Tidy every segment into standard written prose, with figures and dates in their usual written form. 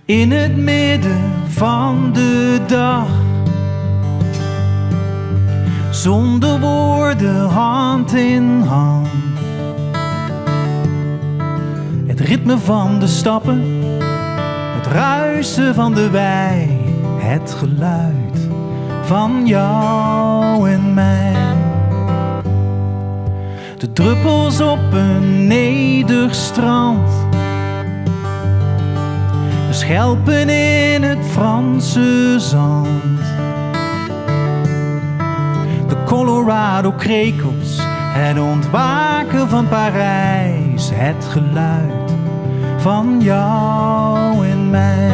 in het midden van de dag. Zonder woorden, hand in hand. Het ritme van de stappen, het ruisen van de wei, het geluid van jou en mij. De druppels op een nederig strand, de schelpen in het Franse zand. De Colorado-krekels, het ontwaken van Parijs, het geluid van jou en mij.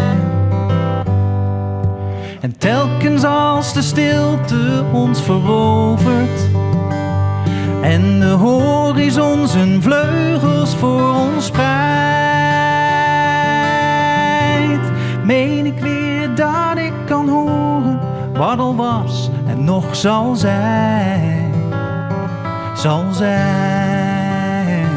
En telkens als de stilte ons verovert en de horizon zijn vleugels voor ons spreidt, meen ik weer dat ik kan horen wat al was en nog zal zijn, zal zijn.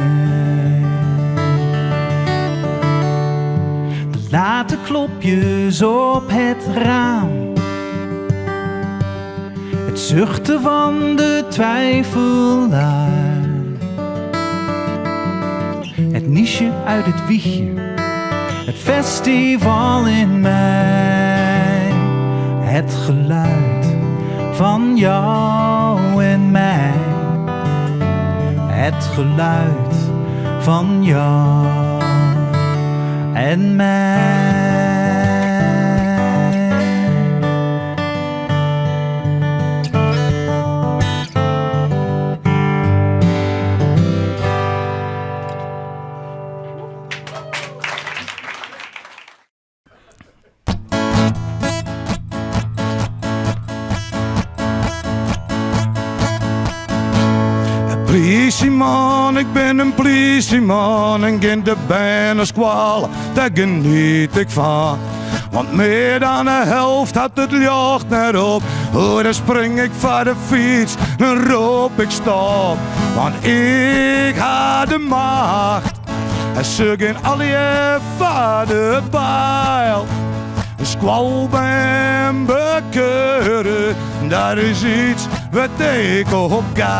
De late klopjes op het raam, het zuchten van de twijfelaar, het niche uit het wiegje, het festival in mij, het geluid van jou en mij, het geluid van jou en mij. Politieman, ik ben een politieman en in de bijna squalen, daar geniet ik van. Want meer dan de helft had het licht net op. Oh, dan spring ik van de fiets, dan roep ik stop. Want ik had de macht en zoek in al je vader pijl. Squal en bekeuren, dat is iets wat ik op geil.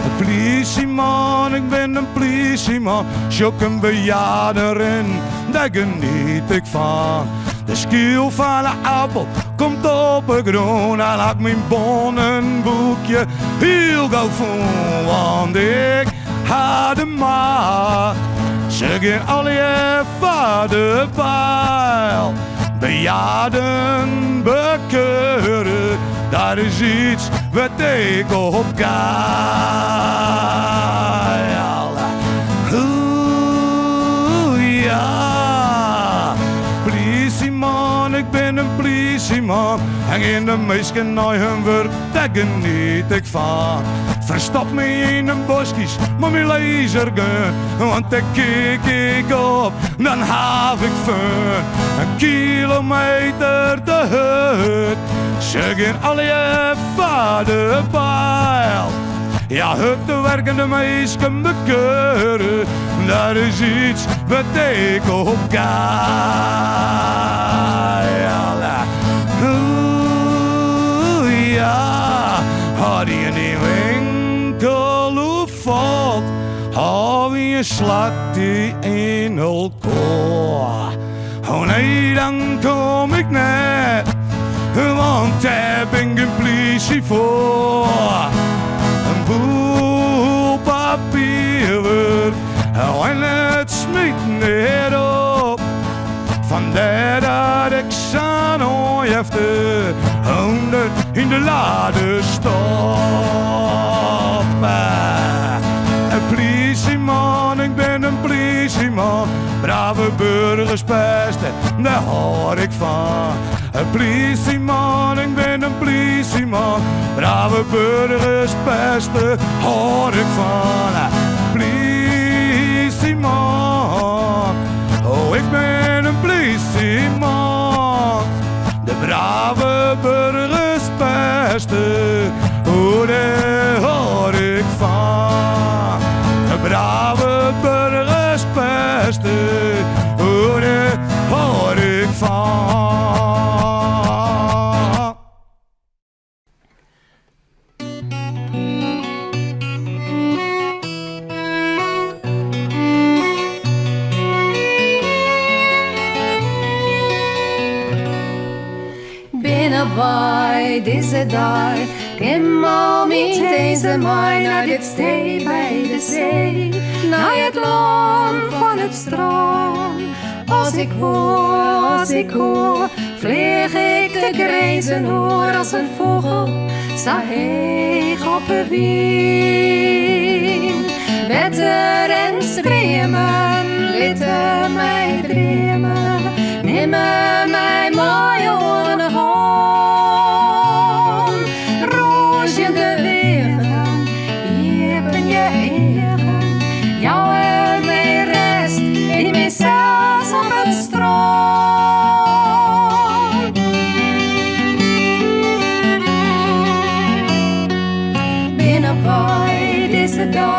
Een politieman, ik ben een politieman, zoek een bejaarde erin, daar geniet ik van. De skiel van de appel komt op het groen, en laat mijn bonnenboekje heel gauw voelen, want ik had de macht. Zeg in al je vaderpijl, bejaarden bekeuren, dat is iets wat ik op geil. Oeh ja, politieman, ik ben een politieman, en in de meeste nieuwe werk, daar geniet ik van. Verstop me in een boskies, maar mijn lasergun, want daar kijk ik op, dan heb ik fun. Een kilometer de hut, zeg in al je vaderpijl. Ja, het te werkende meisken bekeuren, dat is iets wat ik op geil. Oeh ja, had je niet valt, hou je slaat die in elkaar. Oh nee, dan kom ik net, want daar ben ik een politie voor. Een boel papierwerk, en het smiet net op. Vandaar dat ik zo'n ooiefte 100 in de lade stop. Een politieman, ik ben een politieman, brave burgers pesten, daar hoor ik van. Een politieman, ik ben een politieman, brave burgers pesten, hoor ik van. Politieman, oh ik ben een politieman, de brave burgers pesten, oh daar hoor ik van. De brave burgers pesten, wij deze dag. Kim mami deze mij naar dit stee bij de zee. Naar het land van het strand. Als ik hoor, vlieg ik de grijzen hoor als een vogel. Sta ik op de wien. Wetter en streamen, lieten mij dreamen. Neem mij mooi onder de hand. Roos in de wegen, hier ben je eigen. Jou en mij rest, in mijzelf op het strand. Binnen bij deze dag.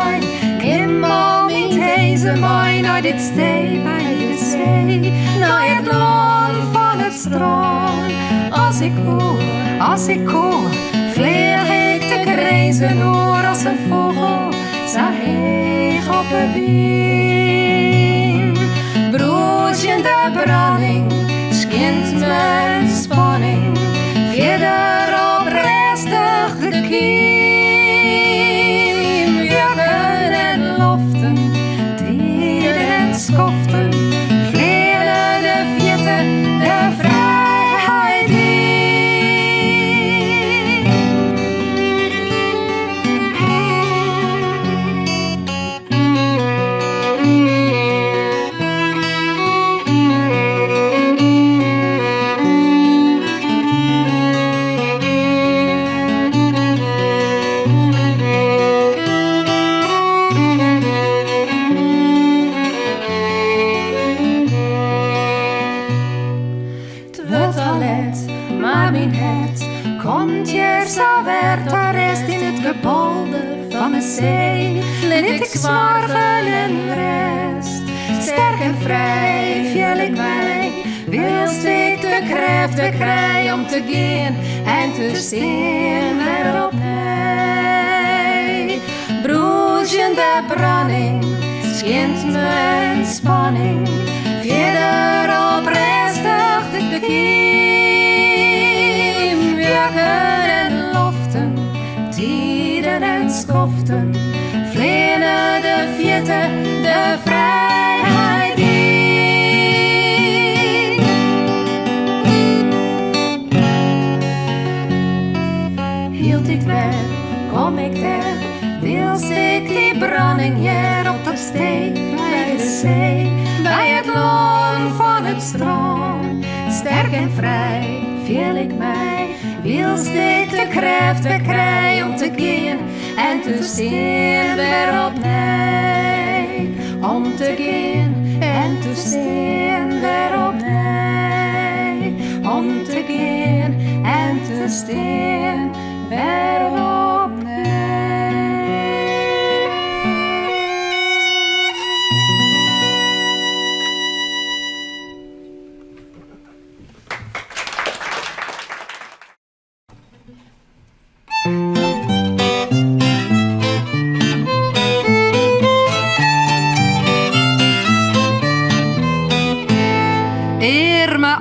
Deze mij naar dit stee bij de zee, naar het land van het strand. Als ik hoor, vlieg ik de grijzen hoor als een vogel, sta ik op de wien. Broodjende branding, schint mijn spanning, verder op restig de kiem. Skoften, vleren de vierten, de vrijheid in. Maar mijn het komt hier zo werd de rest in het gebolder van de zee. Liet ik zwargen en rest, sterk en vrij viel ik mij. Wilst ik de kracht weer krijgen om te gaan en te staan weer op mij. Broodjende branding, schint mijn spanning, verder op restig de kiem. En loften, tieren en schoften, vleren de vierten, de vrijheid in. Hield ik weg, kom ik daar, wilst ik die branding hier op dat stee bij de zee, bij het land van het strand, sterk en vrij viel ik mij. Wilst ik de kracht weer krijgen om te gaan en te staan weer op mij. Om te gaan en te staan weer op mij. Om te gaan en te staan weer op mij.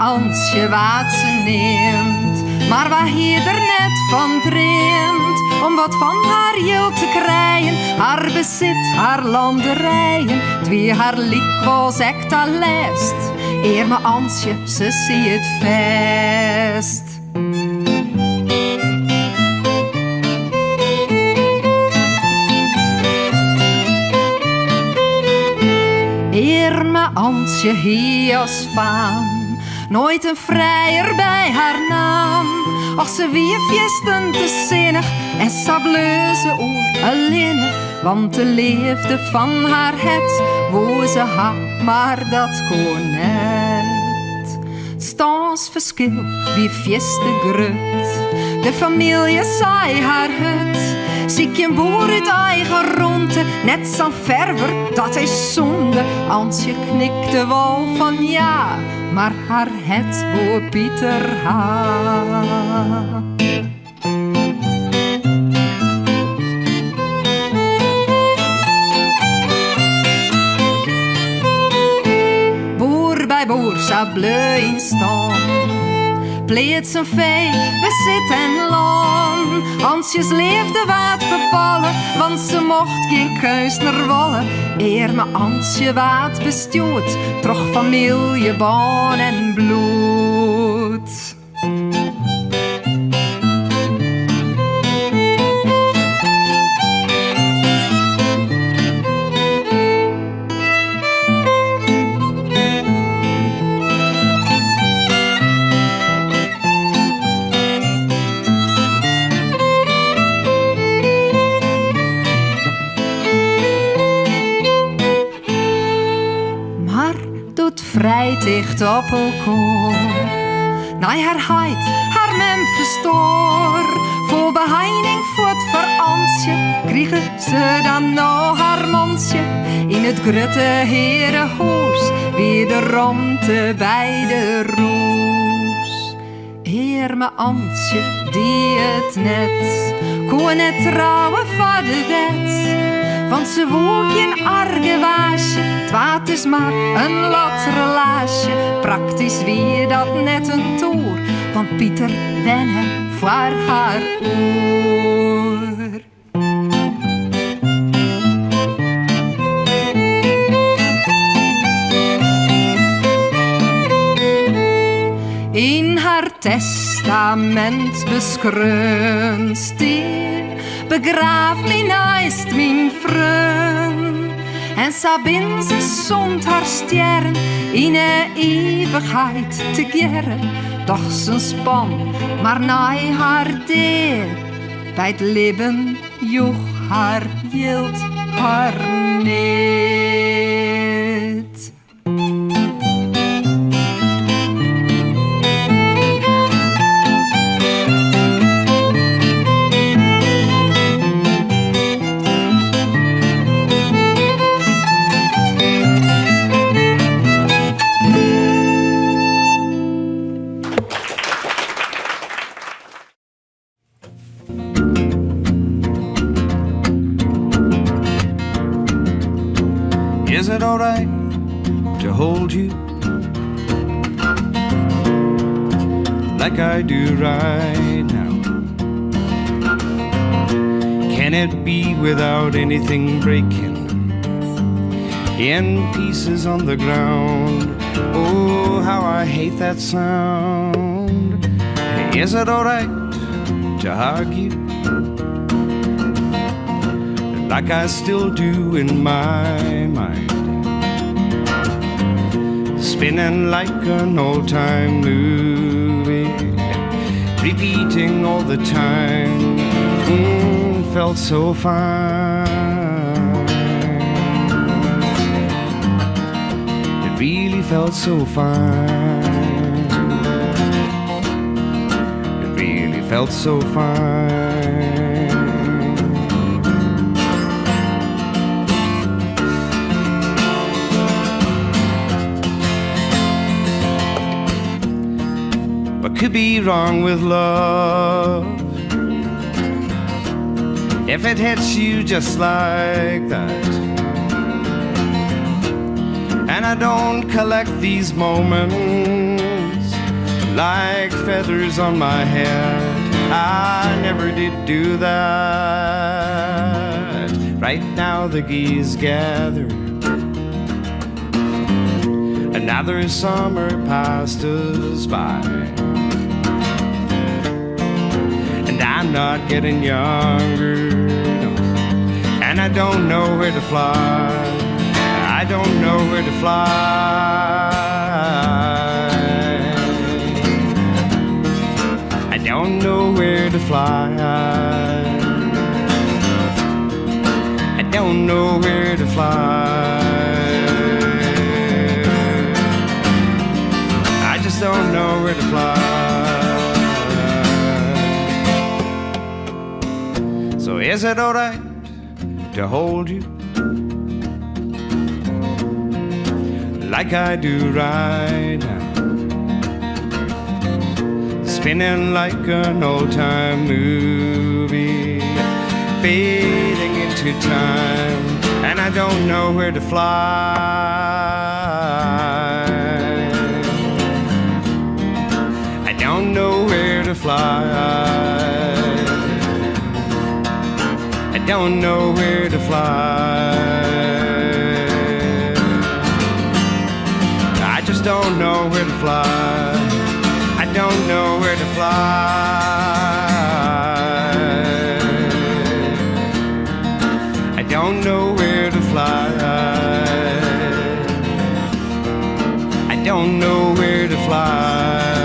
Ansje wat ze neemt, maar waar hier er net van dreamt, om wat van haar heel te krijgen, haar bezit, haar landerijen, twee haar liek was echt al lest, eer me Ansje, ze zie het vest. Eer me Ansje hier als vaan, nooit een vrijer bij haar naam. Och, ze wie fjesten te zinnig en sableuze oor alleen. Want de liefde van haar het, wo ze had, maar dat kon net. Stans verschil, wie fjeste grut. De familie zei haar hut. Ziek je boer uit eigen ronde, net zo'n verver, dat is zonde. Ansje knikte wel van ja, maar haar het woe Pieter ha. Boer bij boer, sableu in stam. pleet zijn vee, bezit en loon. Hansjes leefde wat vervallen, want ze mocht geen keus naar wollen. Eer me Hansje wat bestuurd, troch familie, baan en bloed. Vrijticht op elkaar. Nee, haar heid, haar mem verstoor. Voor beheining voor het verantje, kriegen ze dan nog haar mansje. In het grutte herenhoes, weer de romte bij de roes. Heer me Antje, die het net, kon net trouwen voor de wet. Want ze woog geen argewaasje, het is maar een latrelaasje. Praktisch wie dat net een toer van Pieter wennen voor haar oor. In haar testament beschreunst begraaf mijn naast mijn vriend. En Sabine ze zond haar sterren in een eeuwigheid te keren. Doch zijn span, maar naai haar deer. Bij het leven joeg haar hield haar niet. Is it alright to hold you like I do right now? Can it be without anything breaking in pieces on the ground? Oh, how I hate that sound. Is it alright to hug you like I still do in my mind? Spinning like an old-time movie, repeating all the time. Felt so fine. It really felt so fine. It really felt so fine. What could be wrong with love if it hits you just like that? And I don't collect these moments like feathers on my head. I never did do that. Right now the geese gather, another summer passed us by, and I'm not getting younger, no. And I don't know where to fly. I don't know where to fly. I don't know where to fly. I don't know where to fly. I just don't know where to fly. So is it alright to hold you like I do right now? Spinning like an old-time movie, fading into time, and I don't know where to fly. I don't know fly. I don't know where to fly. I just don't know where to fly. I don't know where to fly. I don't know where to fly. I don't know where to fly.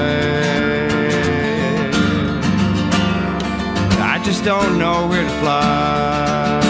I just don't know where to fly.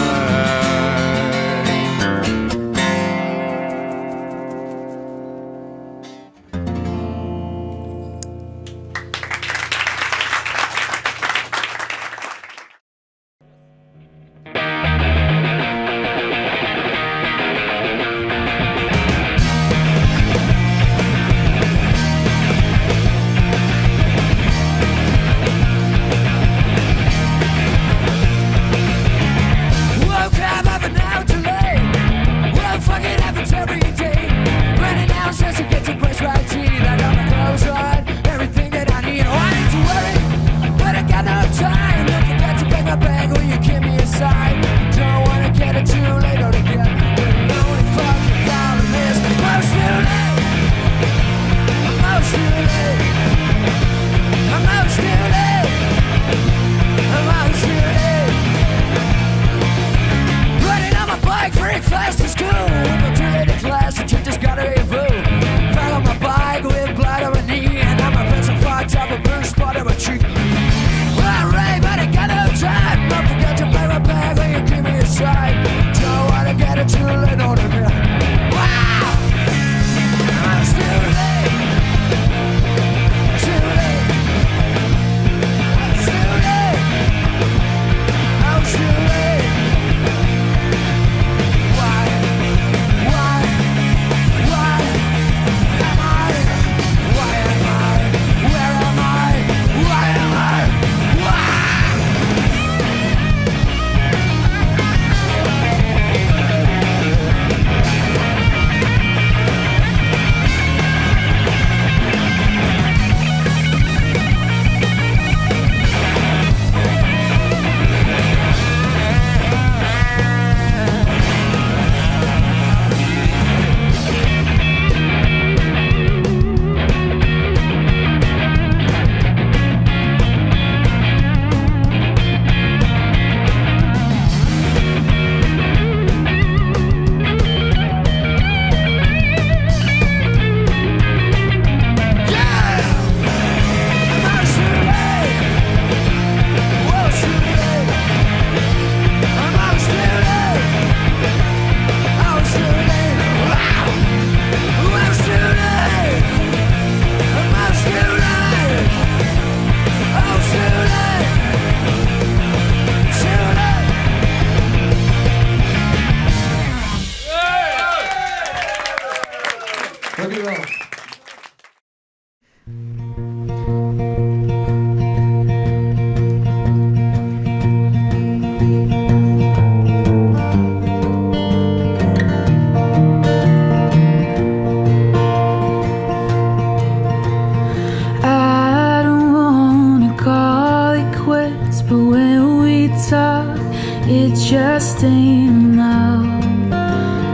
it just ain't enough.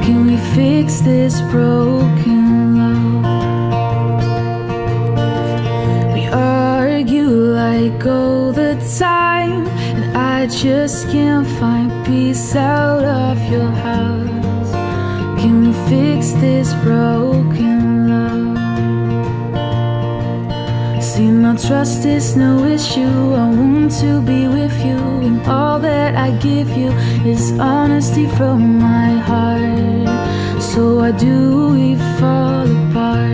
Can we fix this broken love? We argue like all the time, and I just can't find peace out of your house. Can we fix this broken love? See, now trust is no issue. I want to be with you, and all that I give you is honesty from my heart. So why do we fall apart?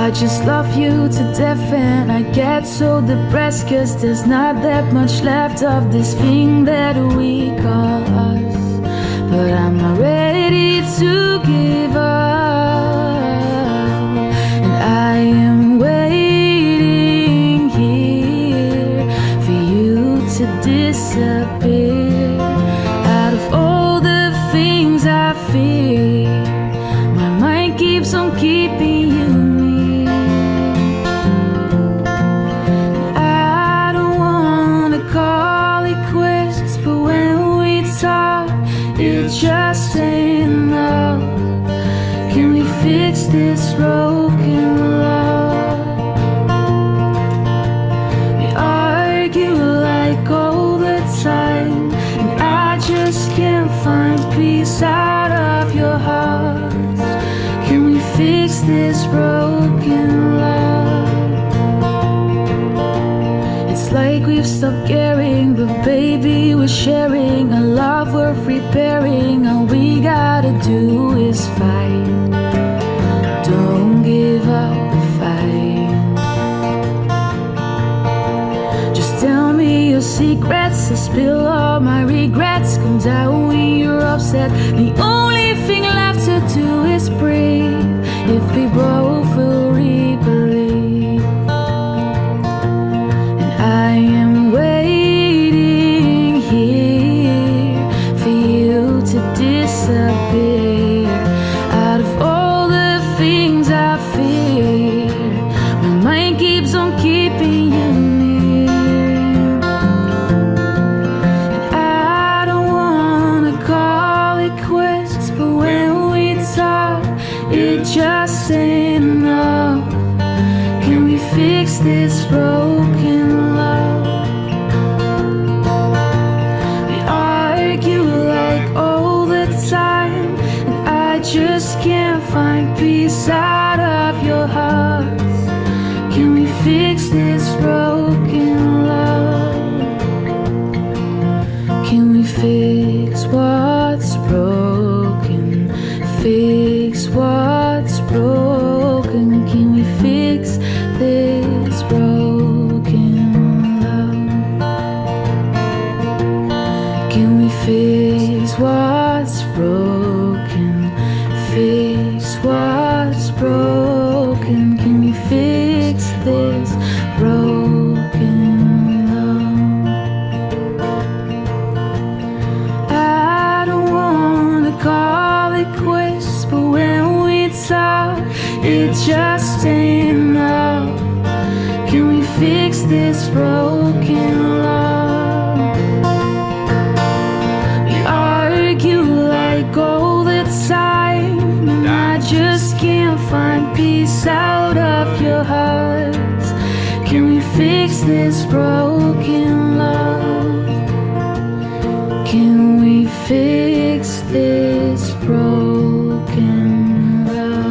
I just love you to death, and I get so depressed, 'cause there's not that much left of this thing that we call us. But I'm not ready to give up, and I am waiting here for you to disappear. Out of all the things I fear, my mind keeps on keeping you near. this broken love? We argue like all the time, and I just can't find peace out of your heart. Can we fix this broken love? It's like we've stopped caring, but baby, we're sharing a love worth repairing. All we gotta do is fight. Don't give up the fight. Just tell me your secrets, I'll spill all my regrets. Come down when you're upset. The only thing left to do is breathe. If we both will believe. And I am waiting here for you to disappear. Out of all the things I fear, my mind keeps on keeping you near. And I don't wanna call it quits, but when we talk, it just ain't enough. Can we fix this broken love? We argue like all the time, and I just can't find peace out of your heart. Can we fix this broken love? Can we fix what's broken? Fix what's broken. Can we fix this broken love? Can we fix what's broken? Fix what's broken. Can we fix this broken love? I don't wanna call it quits, but when we talk, it just ain't enough. Can we fix this broken love? We argue like all the time, and I just can't find peace out of your heart. Can we fix this broken love? Can we fix this broken love?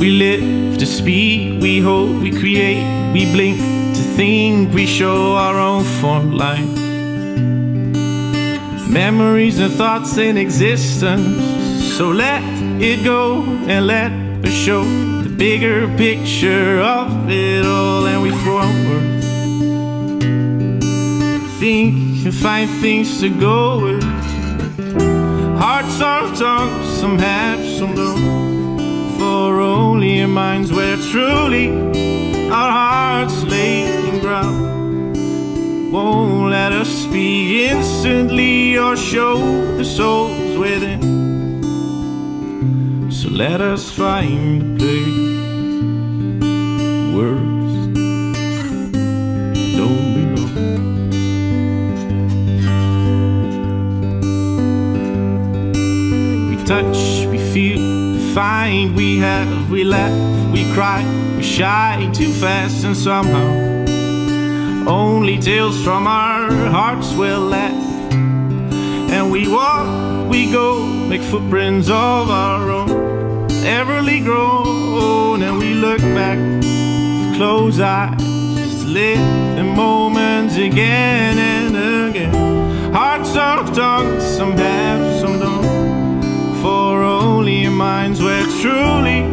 We live to speak, we hope, we create, we blink to think, we show our own form line. Memories and thoughts in existence, so let it go and let us show the bigger picture of it all, and we forward. Think and find things to go with. Hearts are tongues, some have, some don't. For only in minds where truly our hearts lay in ground. Won't let us speak instantly or show the souls within. So let us find a place. Words don't belong. We touch, we feel, we find, we have, we laugh, we cry, we shy too fast, and somehow only tales from our hearts will last. And we walk, we go, make footprints of our own, everly grown. And we look back with closed eyes, just live the moments again and again. Hearts of tongues, some have, some don't. For only in minds where truly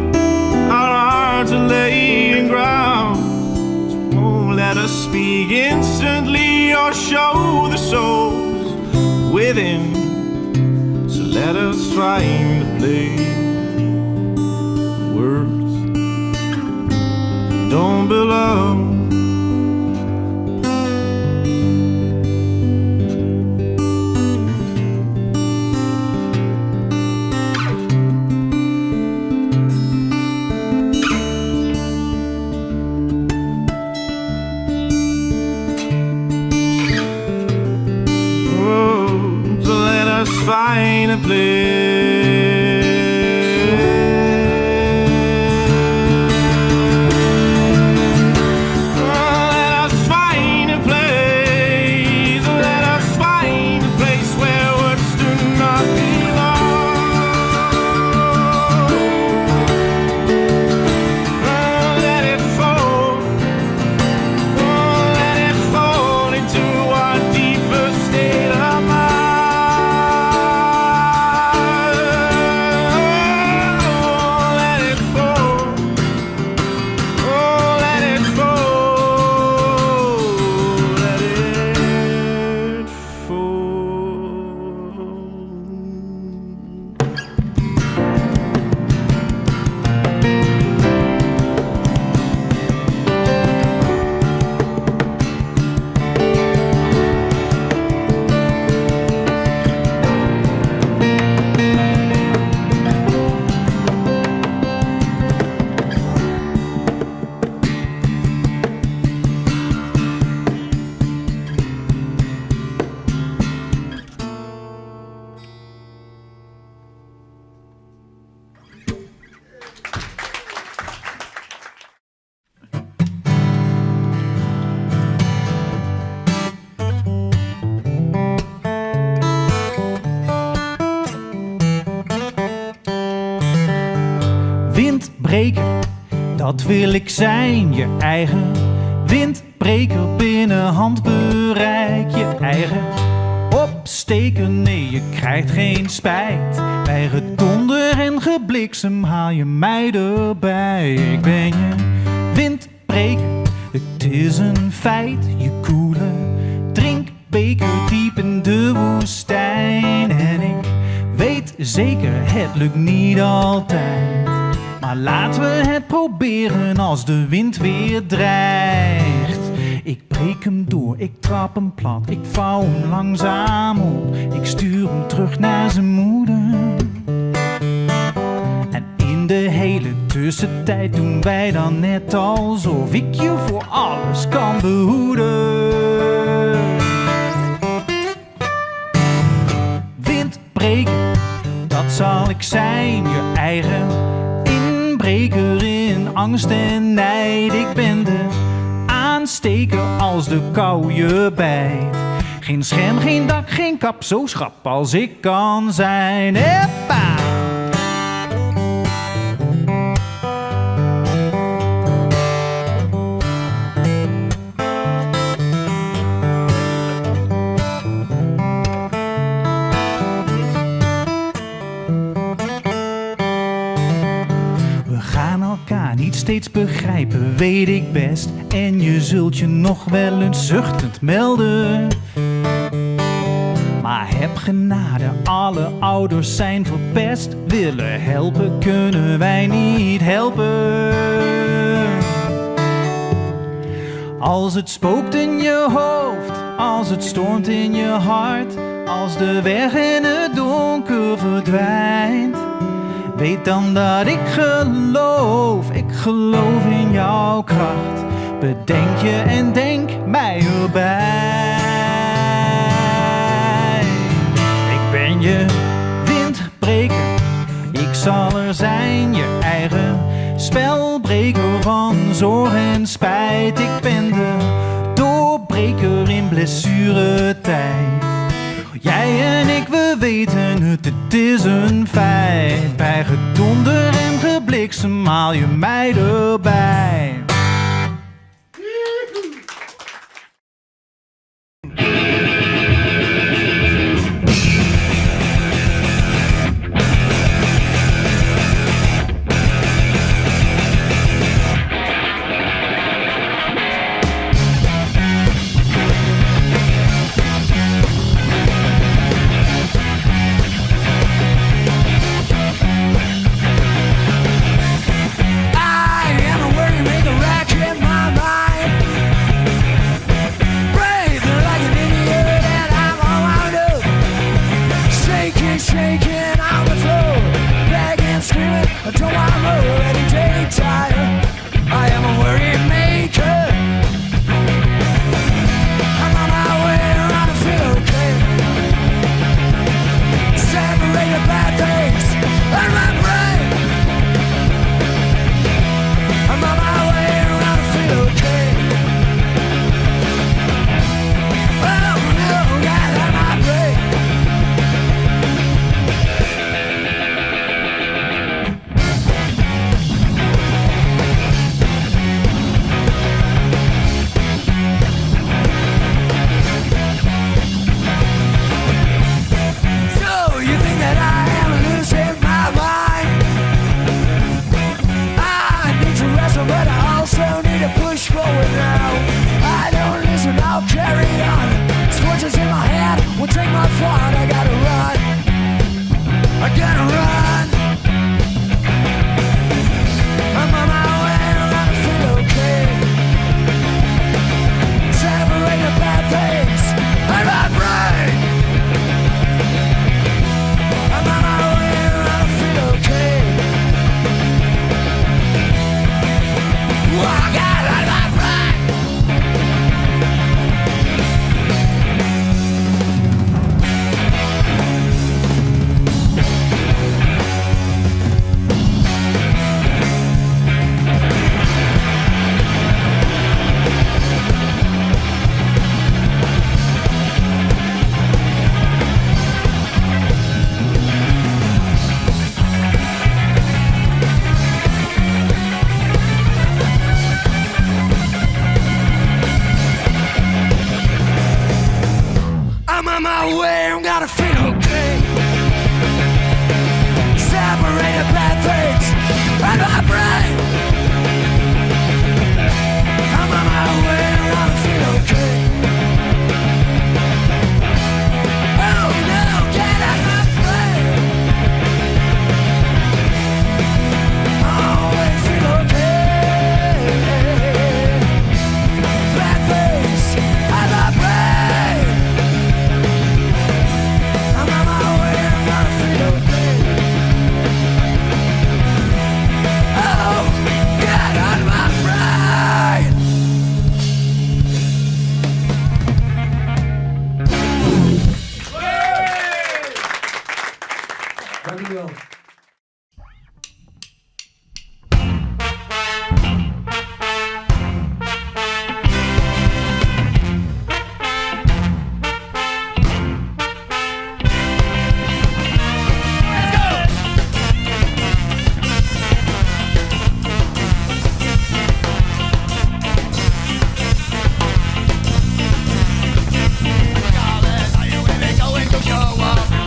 our hearts are laying ground. Let us speak instantly or show the souls within. So let us find a place. Words don't belong. Find a place. Let us find a place. Let us find a place where words do not belong. Let it fall. Let it fall into our deepest state of mind. Windbreker, dat wil ik zijn, je eigen windbreker binnen handbereik, je eigen opsteker, nee je krijgt geen spijt. Bij gedonder en gebliksem haal je mij erbij. Ik ben je windbreker, het is een feit, je koele drinkbeker diep in de woestijn. En ik weet zeker, het lukt niet altijd, maar laten we het proberen als de wind weer dreigt. Ik breek hem door, ik trap hem plat, ik vouw hem langzaam op, ik stuur hem terug naar zijn moeder. En in de hele tussentijd doen wij dan net alsof ik je voor alles kan behoeden. Windbreker, dat zal ik zijn, je eigen inbreker in angst en nijd. Ik ben de aansteker als de kou je bijt. Geen scherm, geen dak, geen kap, zo schrap als ik kan zijn. Hoppa! steeds begrijpen, weet ik best. En je zult je nog wel eens zuchtend melden. Maar heb genade, alle ouders zijn verpest. Willen helpen, kunnen wij niet helpen. Als het spookt in je hoofd, als het stormt in je hart, als de weg in het donker verdwijnt, weet dan dat ik geloof in jouw kracht. Bedenk je en denk mij erbij. Ik ben je windbreker, ik zal er zijn, je eigen spelbreker van zorg en spijt. Ik ben de doorbreker in blessuretijd. Jij en ik, we weten het, het is een feit. Bij gedonder en gebliksem haal je mij erbij.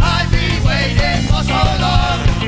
I've been waiting for so long.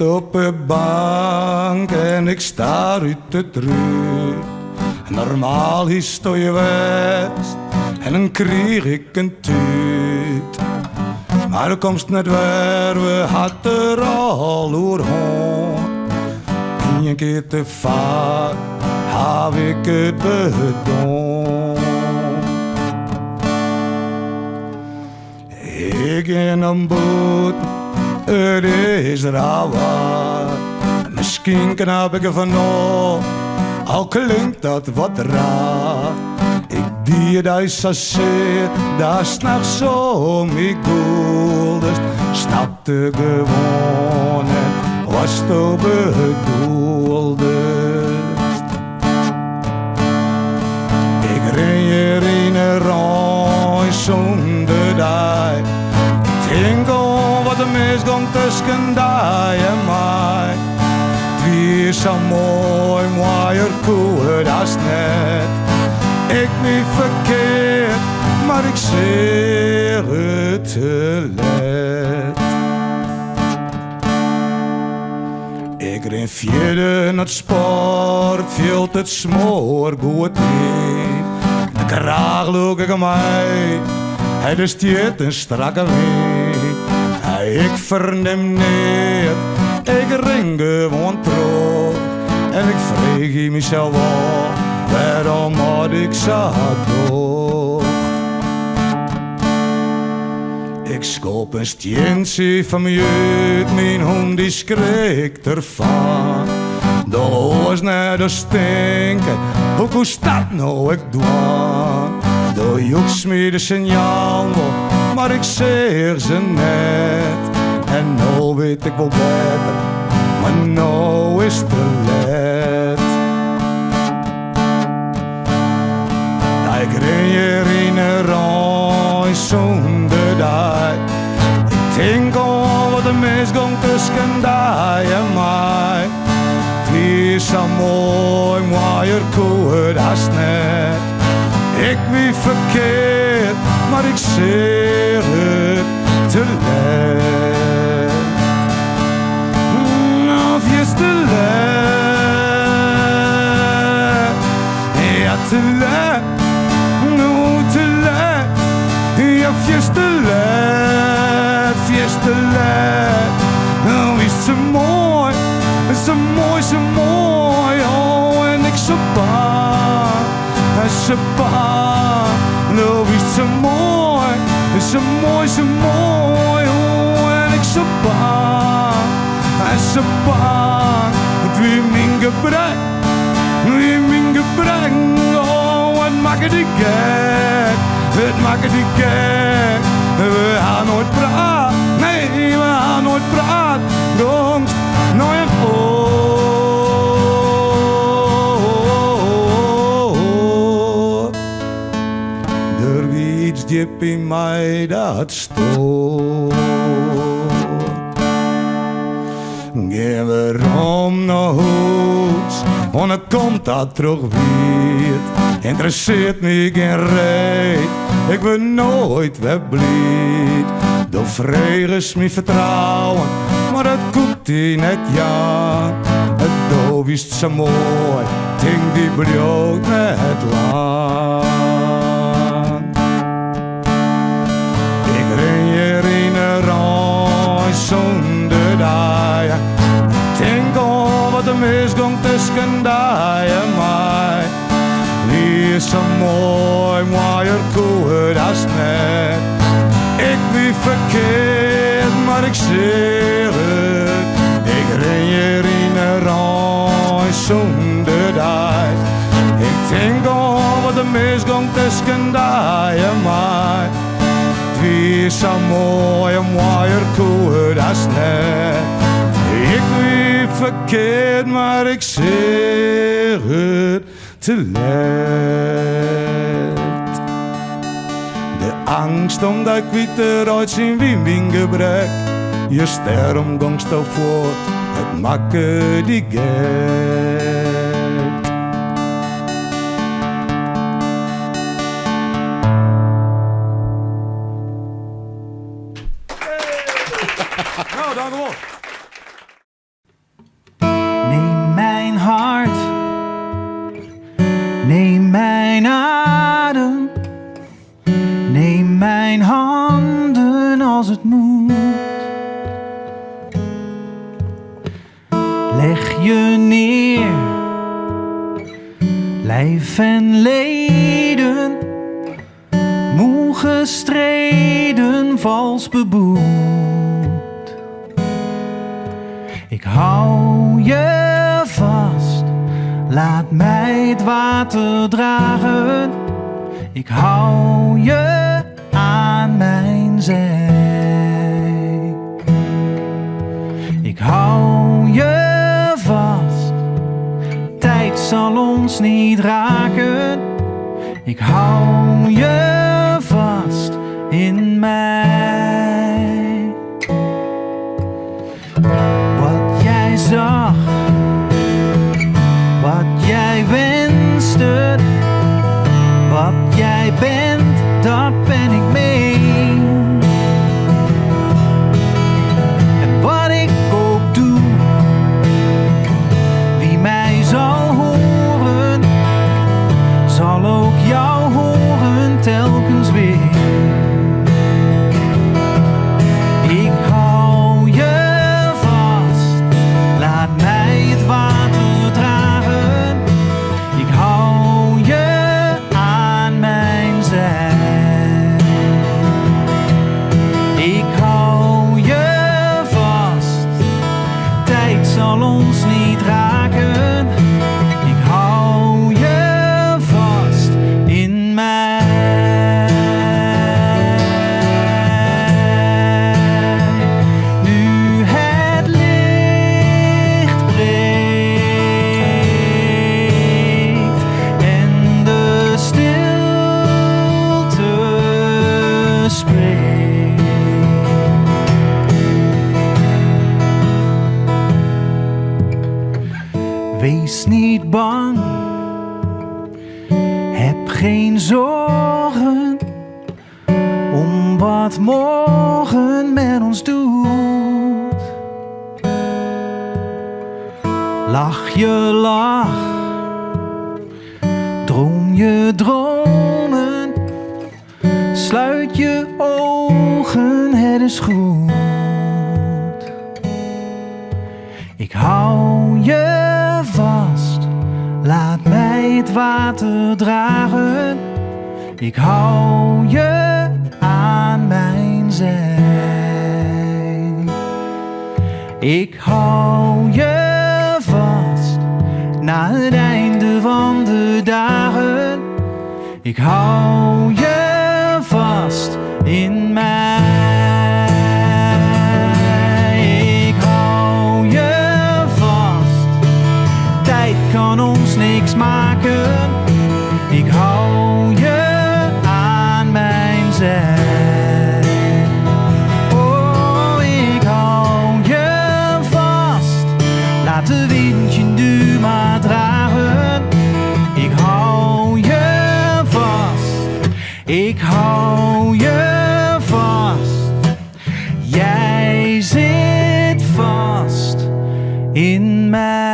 zit op een bank en ik staar uit het raam. Normaal is het je west en dan kreeg ik een tuut. Maar de komst net weer, we hadden er al doorheen. Een keer te vaak heb ik het bedaan. Ik in een boot, het is rauw. Misschien knap ik er vanaf, al klinkt dat wat raar. Ik die dat zit, daar s'nachts zo mee goeldest. Snapte gewoon en was to bedoeldest. Ik ren hier in een rij zonder die. Denk om wat de mis komt tussen die en mij. Wie is zo mooi, mooier koer als net. Ik ben verkeerd, maar ik zeg het te let. Ik ren vierde naar het sport, viel het smoor goed niet. De kraag look ik aan mij, hij is dit een strakke weg. Ik verneem niet, ik ring gewoon terug. En ik vraag mezelf af, waarom had ik zo door? Ik schop een stientje van mijn jeugd, mijn hond die schrikt ervan. De oors naar de stinken, hoe kost dat nou ik doe? De joeks me de signaal, maar ik zeg ze net. En nou weet ik wel beter, maar nou is het te let. Ik ren hier in een rij zonder die. Ik denk al wat de mis komt tussen die en mij. Die is zo mooi, mooier koer als net. Ik ben verkeerd, maar ik zeg het te let. Of je is te let, ja te let. Of je is te let, je is te let. Oh, is ze mooi, zo mooi, zo mooi. Oh, en ik zo bang, zo bang. Oh, is ze mooi, zo mooi, zo mooi. Oh, en ik zo bang, zo bang. Het weer mijn gebrek, weer mijn gebrek. Oh, en maak het die gek. Het maakt die gek, we gaan nooit praten, nee, we gaan nooit praten, gangst, nooit oor. Er wie iets diep in mij dat stoort. Gaan we om naar huis, en dan komt dat terug weer. Interesseert me geen reet, ik ben nooit wegblied. Door vrede is me vertrouwen, maar dat komt hij net ja. Het doof is zo mooi, ding die bloot net lang. Ik ren hier in een rij zonder die. Denk al wat de mis komt tussen die en mij. Die is zo mooi, mooier koer als net. Ik ben verkeerd, maar ik zeg het. Ik ren hier in een rij zonder die. Ik denk al wat de mis komt tussen die en mij. Die is zo mooi, mooier koer als net. Ik ben verkeerd, maar ik zeg het. Te let. De angst omdat ik weet eruit zien wie mijn gebrek. Je sterm gangst voort, het makke die gek. lijf en leden, moe gestreden, vals beboet. Ik hou je vast, laat mij het water dragen. Ik hou je aan mijn zij. Ik hou je vast, tijd zal ons niet raken. Ik hou je vast in mij. Wat jij zag, wat jij wenste, wat jij bent, dat ben ik mee. En wat ik ook doe, wie mij zal horen, zal ook jou horen telkens weer. Ik hou je vast, laat mij het water dragen. Ik hou je aan mijn zij. Ik hou je vast, tijd zal ons niet raken. Ik hou je vast in mij. Nu het licht breekt en de stilte spreekt. Wees niet bang, heb geen zorgen om wat morgen met ons doet. Lach je lach, droom je dromen, sluit je ogen, het is goed. Ik hou je vast, laat mij het water dragen. Ik hou je aan mijn zij. Ik hou je vast, na het einde van de dagen. Ik hou je vast in mij. Ik hou je vast, tijd kan ons niks maken. Ik hou je aan mijn zij. Oh, ik hou je vast, laat de wind je nu maar dragen. Ik hou je vast, ik hou je vast. Jij zit vast in mij.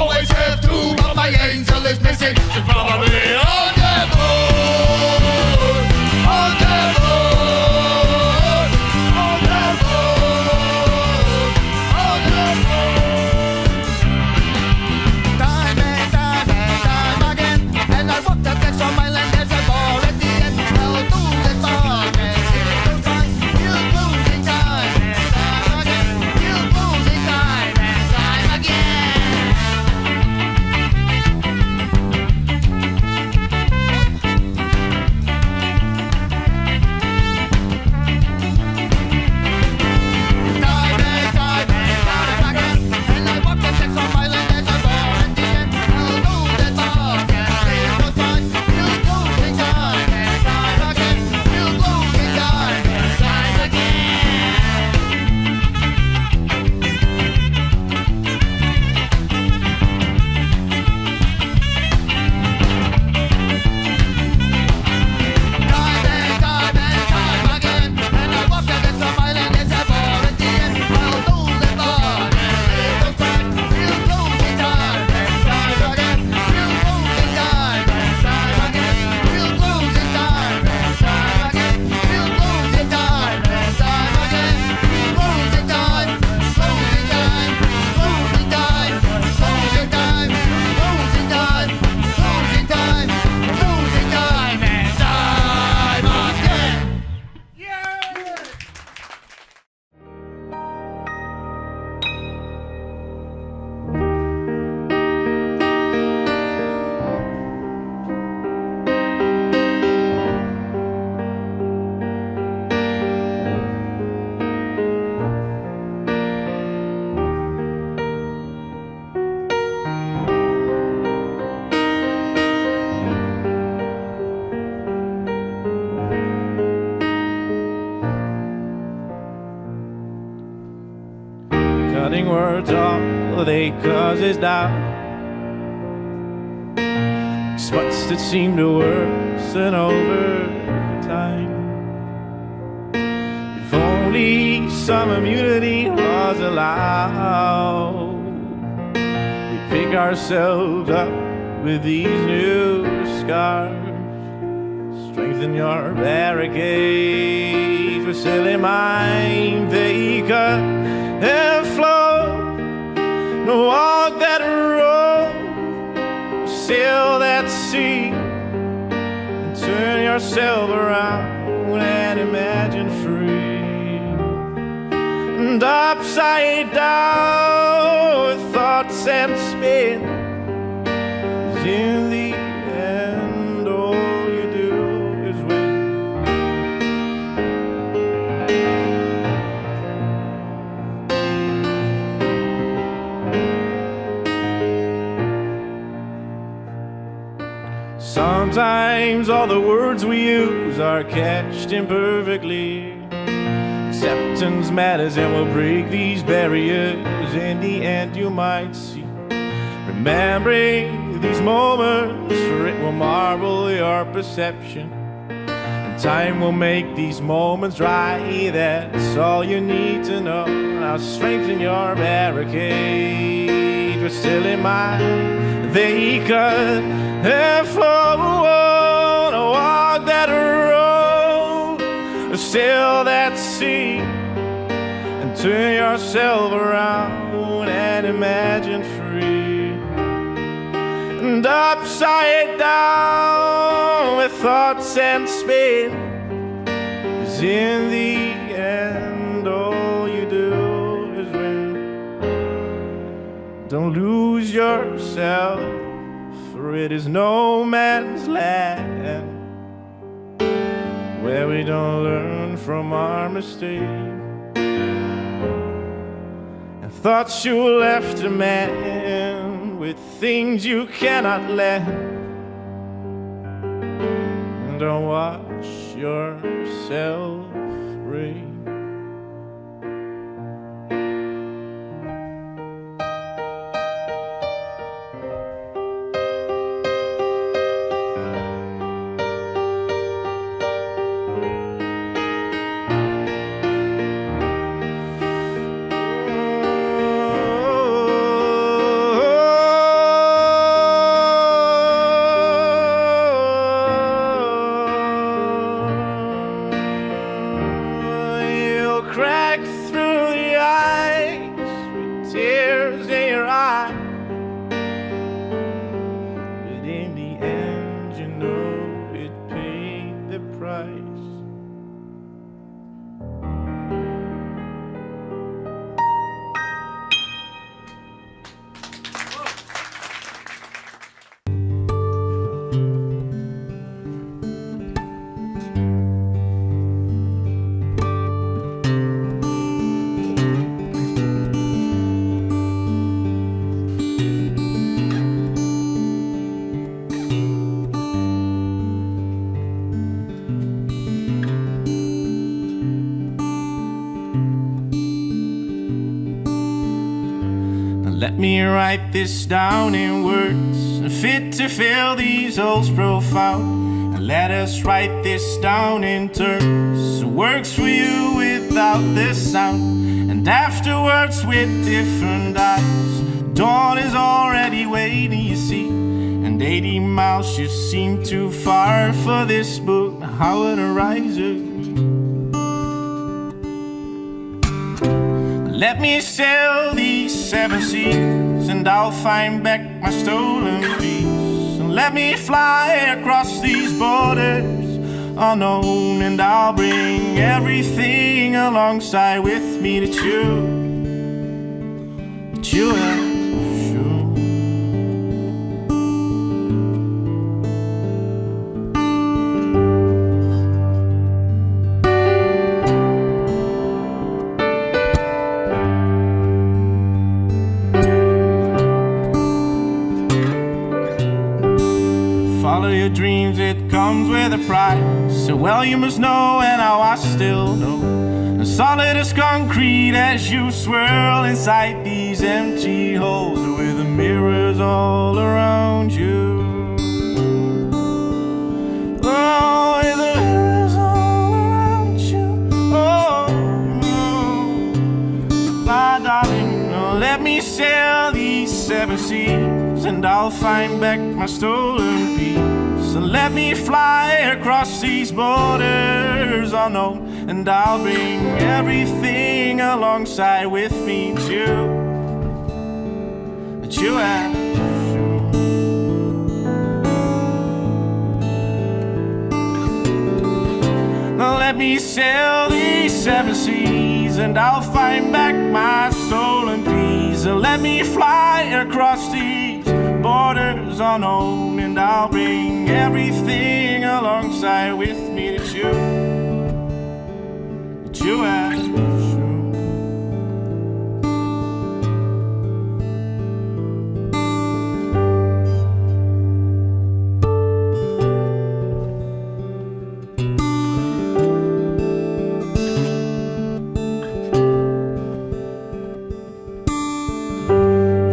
always have to, but my angel is missing. She's probably on the board, on the board, on the board, on the board. Time and time again, and I walked the decks on my land. There's a bar at the end. I'll do the talk and it's no time. You're losing time and time again. You're losing time and time again. Time and time again, and I walk the decks on my land. There's a bar at the end. I'll do the talk and it's no time. You're losing time and time again. You're losing time and time again. Time and time again, and I walk the decks on my land. There's a bar at the end. I'll do the talk and it's no time. You're losing time and time again. You're losing time and time again. You're losing time and time again. You're losing time and time again. Losing time, losing time, losing time, losing time, losing time, losing time, losing time and time again. Cutting words off, they causes doubt. Spots that seem to worsen over time. If only some immunity was allowed, we pick ourselves up with these new scars. Strengthen your barricades with silly mind. They cut and flow, no walk that road, sail that sea, and turn yourself around and imagine free. And upside down with thoughts and spin, 'cause in the end all you do is win. Sometimes all the words we use are catched imperfectly. Acceptance matters and we'll break these barriers. In the end you might see, remembering these moments, for it will marble your perception. And time will make these moments right, that's all you need to know. Now strengthen your barricade, we're still in mind. They cut and flow, walk that road, sail that sea, and turn yourself around and imagine free. And upside down with thoughts and spin, 'cause in the end all you do is win. Don't lose yourself, for it is no man's land where we don't learn from our mistakes. And thoughts you left a man with things you cannot let. And don't watch yourself break. Let me write this down in words fit to fill these holes profound. And let us write this down in terms that works for you without this sound. And afterwards with different eyes, dawn is already waiting, you see. And 80 miles just seem too far for this book. How would a riser agree? Let me sail these 7 seas, and I'll find back my stolen peace. And let me fly across these borders unknown, and I'll bring everything alongside with me that you have. Follow your dreams, it comes with a price. So well you must know, and how I still know. As solid as concrete as you swirl inside these empty holes, with the mirrors all around you. Oh, with the mirrors all around you. Oh, my darling, oh, let me sail these 7 seas, and I'll find back my stolen peace. So let me fly across these borders unknown, and I'll bring everything alongside with me too, that you have. Now let me sail these 7 seas, and I'll find back my stolen peace. So let me fly across these borders unknown, and I'll bring everything alongside with me that you have.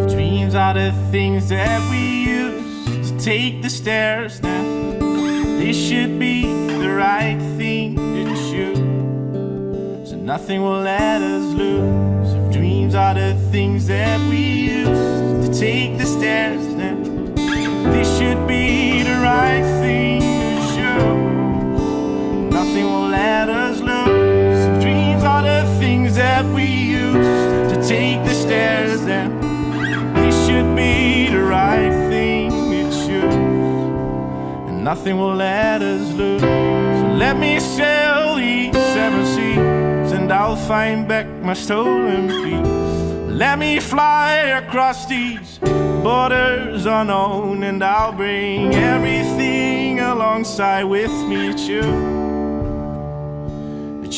Dreams are the things that we use to take the stairs down. They should be the right thing to choose, so nothing will let us lose. If dreams are the things that we use to take the stairs down, they should be the right thing to choose. Nothing will let us lose. If dreams are the things that we use to take the stairs down, they should be the right thing to choose. Nothing will let us lose. So let me sail these 7 seas, and I'll find back my stolen peace. Let me fly across these borders unknown, and I'll bring everything alongside with me that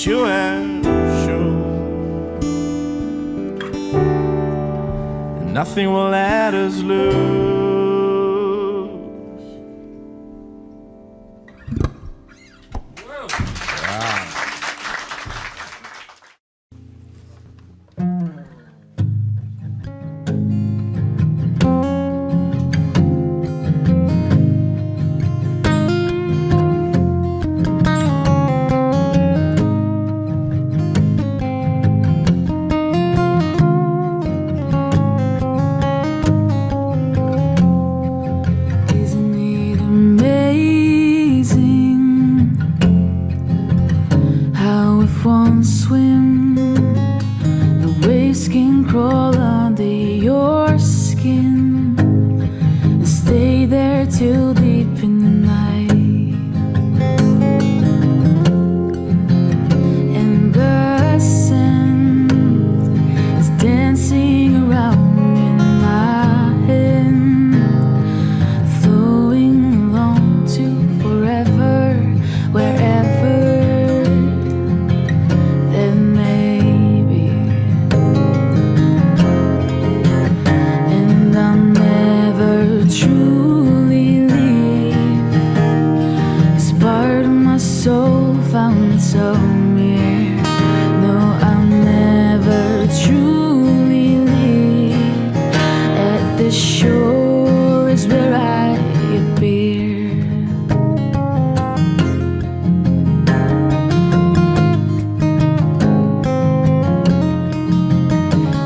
you have shown. And nothing will let us lose. And I'm shore is where I appear.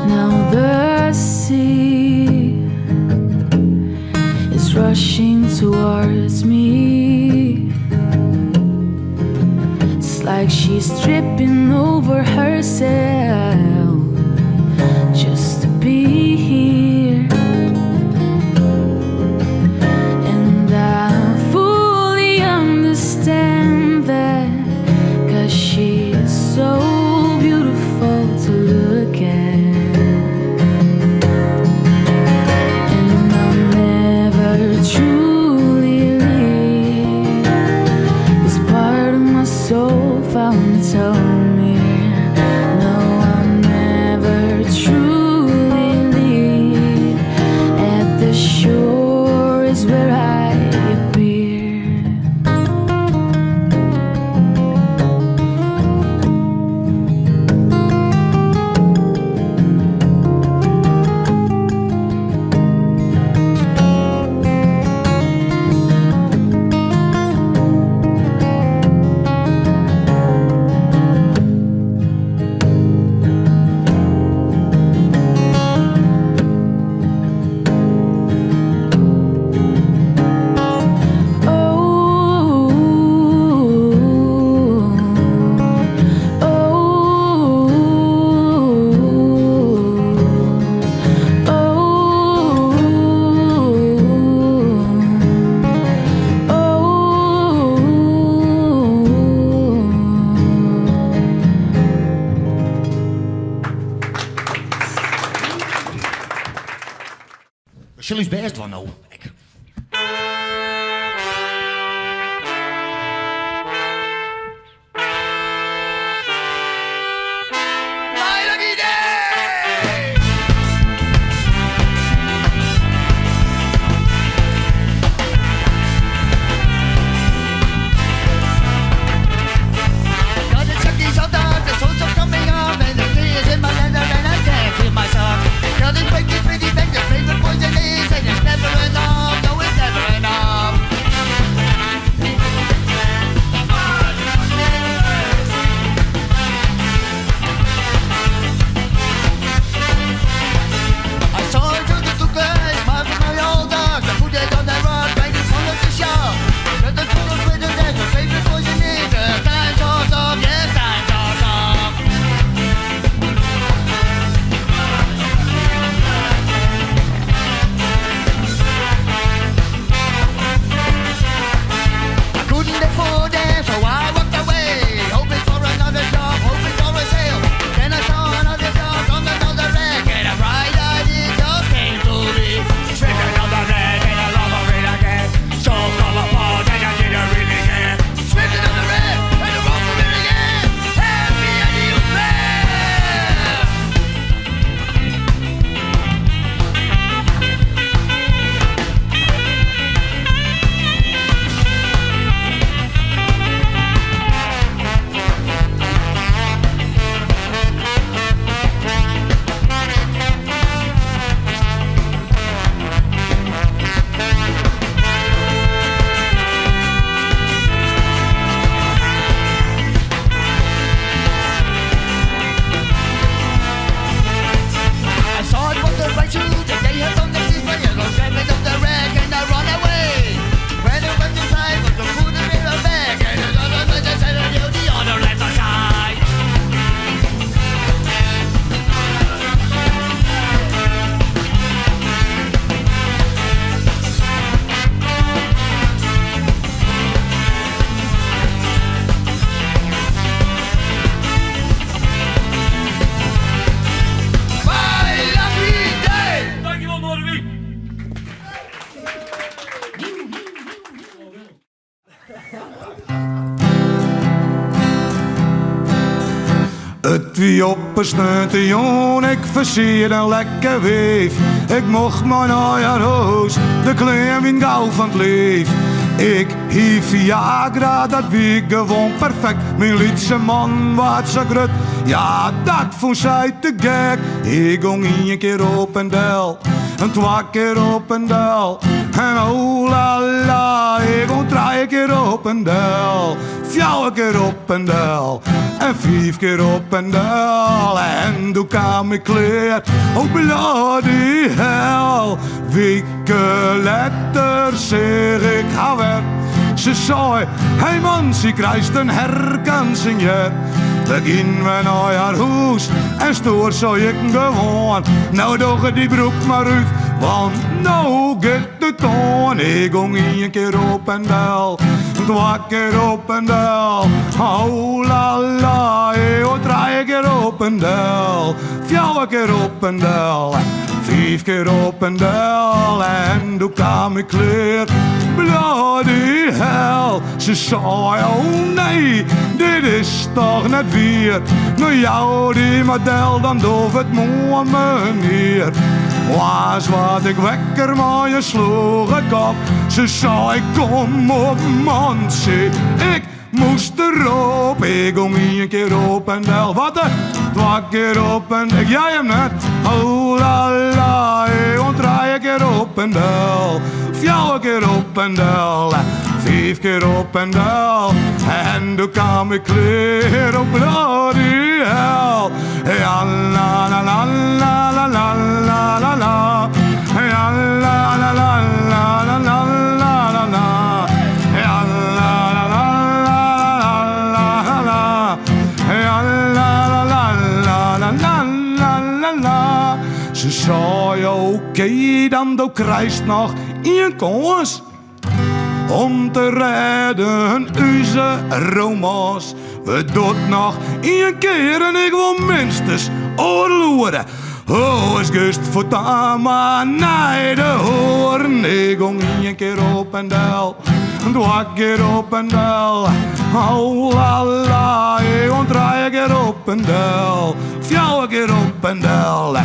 Now the sea is rushing towards me. It's like she's tripping over herself just to be here. And I fully understand that, 'cause she is so beautiful to look at. And I'll never truly leave this part of my soul found its home here. No, I'll never truly leave. At the shore is where I appear. Jullie is best wel nou. Het wie op een snuite jong, ik versier een lekker weef. Ik mocht maar naar je huis, de klein wien gauw van het leef. Ik hief Viagra, dat wie gewoon perfect. Mijn liedse man wat zo grut, ja dat vond zij te gek. Ik ging een keer op en del, En 2 keer op een dal. En oh la la, ik kom 3 keer op een dal. 4 keer op een dal. En 5 keer op een dal. En toen kwam ik kleer op bloody hell. Weken later zeg ik haar weg. Ze zei, hey man, ze krijgt een herkansing hier. Begin we naar haar huis en stoor zou ik gewoon. Nou doch die broek maar uit, want nou gaat het aan. Ik ging 1 keer op en dal, 2 keer op en dal. Oh la la, 3 keer op en dal, 4 keer op en dal. 5 keer op en dal en toen kwam ik kleer. Bloody hell, ze zei, oh nee, dit is toch net weer. Nou jou die model, dan doof het mooi meneer. Was wat ik wekker, maar je sloeg ik op. Ze zei, kom op man, zie, ik moest erop. Ik ging 1 keer op en del, wat 2 keer op en del, jij hem net. Oh la la, ik ging 3 keer op en del. 4 keer op en del, 5 keer op en del. En toen kwam ik kleer op bloody hell. Ja la la la la la la la la la. Ja la la la la la la la la la. Ja la la la la la la. Ja la la la la la la la la. Ze zei oké, dan krijgt nog 1 kans om te redden onze romans. We doen nog 1 keer en ik wil minstens oorloeren. Oh, is gust voor Tama, nee, de hoorn. Ik ging 1 keer op en del, 2 keer op en del. Oh la la, ik ging 3 keer op en del, 4 keer op en del.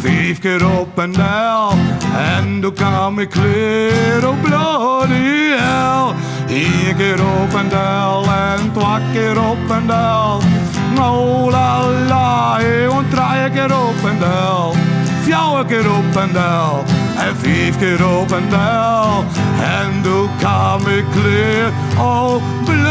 5 keer op en del. En toen kwam ik kleer op bloody hell. 1 keer op en del en 2 keer op en del. Oh la la, ik ging 3 keer op en del, 4 keer op en del. En 5 keer op en del. En toen kwam ik kleer op bloody